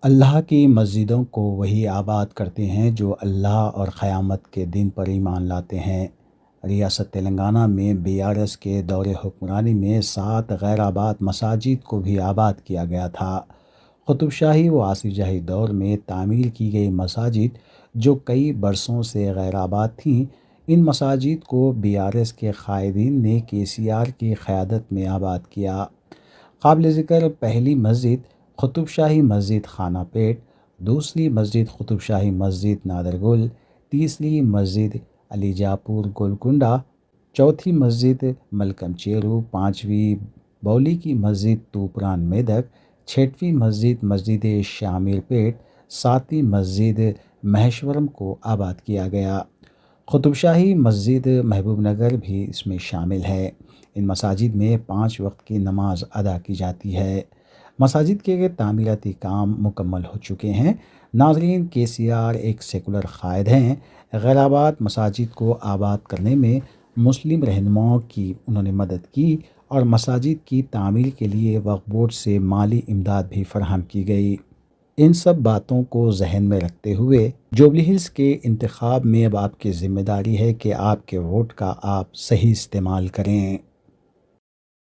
اللہ کی مسجدوں کو وہی آباد کرتے ہیں جو اللہ اور قیامت کے دن پر ایمان لاتے ہیں۔ ریاست تلنگانہ میں BRS کے دور حکمرانی میں 7 غیر آباد مساجد کو بھی آباد کیا گیا تھا۔ قطب شاہی و عصر جاہی دور میں تعمیر کی گئی مساجد جو کئی برسوں سے غیر آباد تھیں، ان مساجد کو BRS کے قائدین نے KCR کی قیادت میں آباد کیا۔ قابل ذکر پہلی مسجد قطب شاہی مسجد خانہ پیٹ، دوسری مسجد قطب شاہی مسجد نادرگل، تیسری مسجد علی جاپور گولکنڈہ، چوتھی مسجد ملکم چیرو، پانچویں بولی کی مسجد توپران میدک، چھٹویں مسجد مسجد شامیر پیٹ، ساتویں مسجد مہیشورم کو آباد کیا گیا۔ قطب شاہی مسجد محبوب نگر بھی اس میں شامل ہے۔ ان مساجد میں 5 وقت کی نماز ادا کی جاتی ہے۔ مساجد کے تعمیراتی کام مکمل ہو چکے ہیں۔ ناظرین، KCR ایک سیکولر قائد ہیں۔ غیر آباد مساجد کو آباد کرنے میں مسلم رہنماؤں کی انہوں نے مدد کی اور مساجد کی تعمیر کے لیے وقف بورڈ سے مالی امداد بھی فراہم کی گئی۔ ان سب باتوں کو ذہن میں رکھتے ہوئے جوبلی ہلز کے انتخاب میں اب آپ کی ذمہ داری ہے کہ آپ کے ووٹ کا آپ صحیح استعمال کریں۔